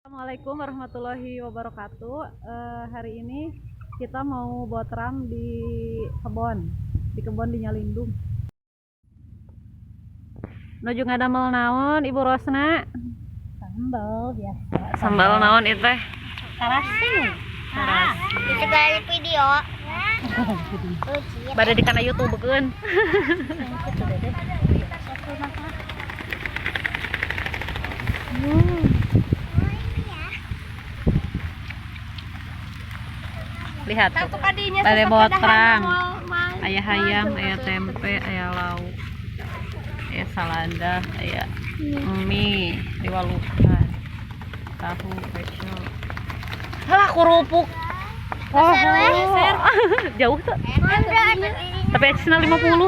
Assalamualaikum warahmatullahi wabarakatuh. Hari ini kita mau buat ram di kebon di Nyalindung. Nuju ngadamel naon Ibu Rosna? Sambal biasa. Sambal naon itu teh? Karasi. Kita dari video. Bade di kana YouTube keun. Lihat tuh. Bade botram. Aya hayam, aya tempe, aya lauk. Aya salada, aya mie diwalukan. Tahu pecel. Halah kerupuk. Oh, jauh tuh. Tapi ekstra 50.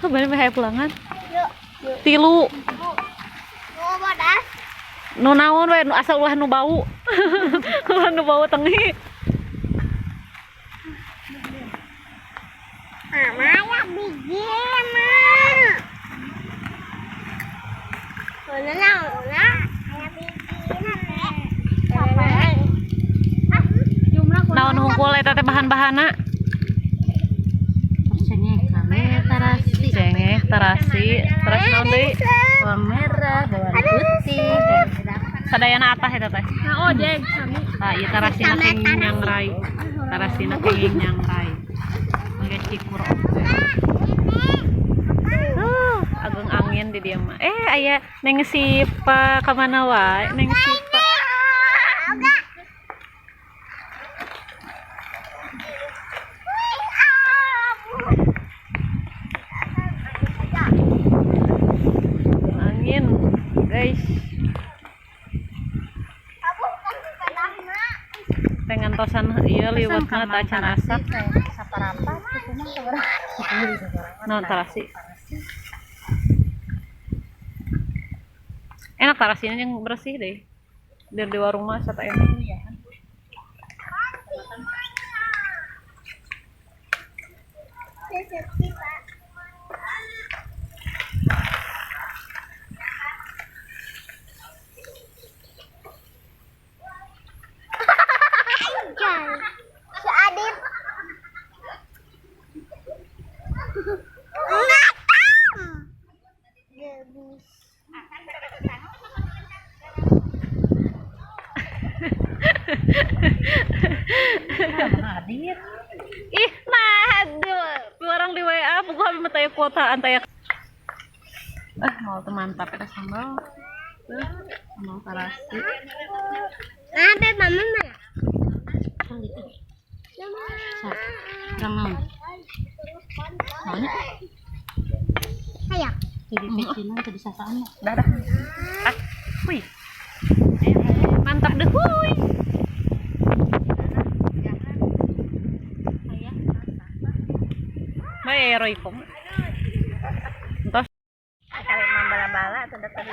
Tuh bener bener pulangan. Tilu. Nu naon we asal ulah nu bau. Ulah nu bau tengi. Mama ya bikin mah. Naon hungkul eta teh bahan-bahana? Cengeh, tarasi, terus naon deui? Bawang merah, bawang putih. Sadayana atah eta teh. Oh, jeng. Tah ieu tarasina kenging nyangrai. Tarasina kenging nyangrai. Mangga cikur oge. Agung angin di dieu mah. Aya Neng Sipa ka mana wae? Neng Sipa. Angin, guys. Pengantosan ieu liwatna teh acan asap. Saparapat itu mah sabaraha. Naon tarasi? Enak tarasinya yang bersih deh. Dari di warung mah sata enak. Si Adit. Hadir. Ih, nah, orang di WA pokok kami mataya kuota antaya. Mau tuh mantap ya sambal. Mau tarasi. Ada mama mana? Kurang naon? Soalnya Ayo. jadi pecinan tadi sasaan. Dah. Wih. Mantap deh, wuih. Bae roikom. Entos. Kali bala-bala tuh tadi.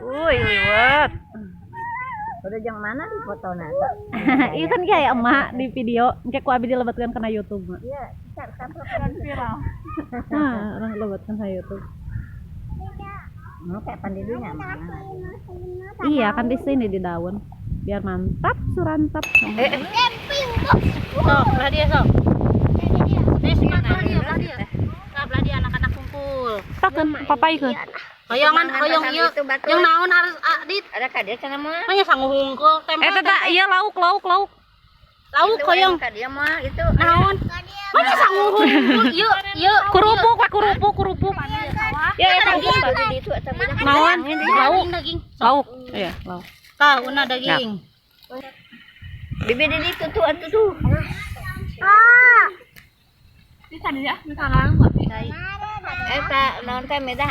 Liwat. Udah jang mana di fotona? Iya kan kayak emak di video, kayak ku abi dilebatkan kena YouTube mah. Iya, kan viral. Nah, orang lebatkan ke YouTube. Mau kayak pandidunya mana? Iya kan di sini di daun. Biar mantap surantap. Camping Sok, belah dia sok. Nih, belah dia. Enggak belah dia anak-anak kumpul. Takeun papai keun. Hoyongan, hoyong ieu. Yang naon harus Adit? Ada kadia cenah mah. Hanya sanggup hungkul tempe. Teh iya lauk. Lauk hoyong. Kadia mah itu. Naon? Hanya sanggup hungkul. Ieu. Kerupuk. Ya eta Bagi itu eta beda. naon? Daging. Lauk. Iya, lauk. Tah, una daging. Bibi di itu tuh atuh tuh. Bisa dia, misalnya enggak. Eta naon teh meda.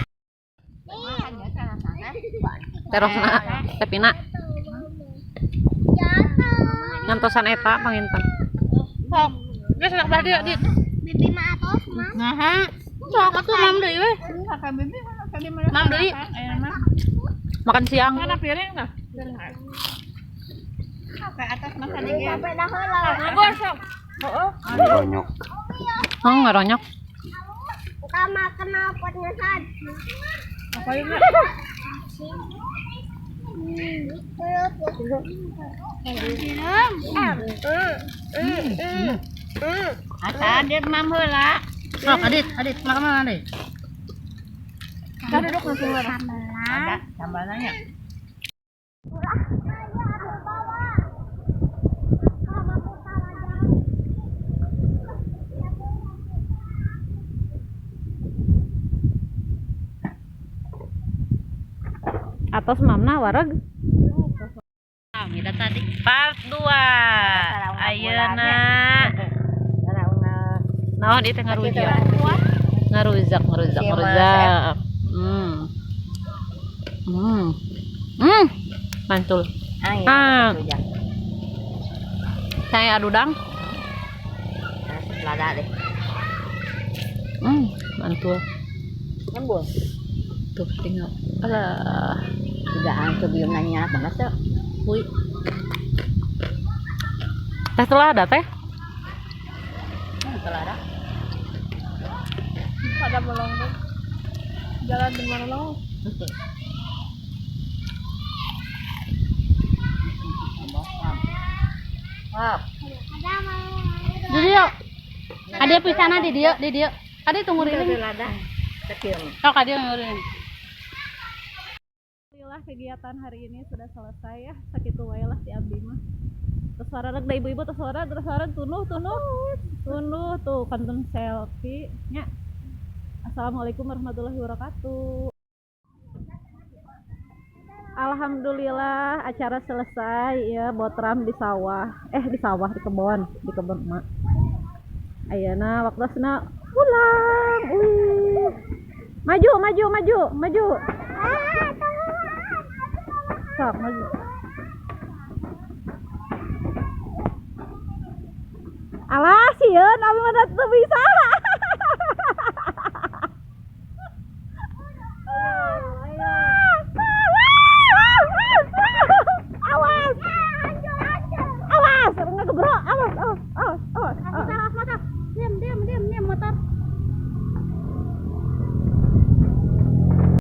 Terosna, tepina. Ngantosan eta panginten. Sok. Geus nak belah dia, Dit. Bibi mah atos mah. Nah, sok atuh mam deui we. Mam deui. Makan siang. Mana piring tah? Ke atas makan lagi. Sampai dah heula. Gosok. Heeh. Ronyok. Oh, ngeronyok. Utama kenal potnya sad. Apa ini? Asa dia mam heula. Sok, Adit, makan mana, Adit? Kita duduk langsung luar. Ada sambalannya. Atos mamna wareg. Kita tadi. Part 2. Ayeuna naon itu ngarujak. Ngarujak. Mantul. Ah. Saya adudang. Lada deh. Mantul. Lembut. Tuh tinggal. Alah. Tidak sebelum nanya apa masuk. Wih. Teh telada teh. Telada. Ada bolong. Jalan di mana lo? Di dia. Ada pisana di dia. Ada tunggu di sini. Telada. Kecil. Sok ada yang ngurin. Alhamdulillah kegiatan hari ini sudah selesai ya. Sakitu wae lah si abdi mah. Terus suara da ibu-ibu terus suara tunuh tuh kantun selfie nya. Assalamualaikum warahmatullahi wabarakatuh. Alhamdulillah acara selesai ya, botram di sawah. Di kebon emak. Ayeuna waktosna pulang. Maju. Sok maju. Alah sieun abi mah teu bisa. Awas, ngegebro, awas.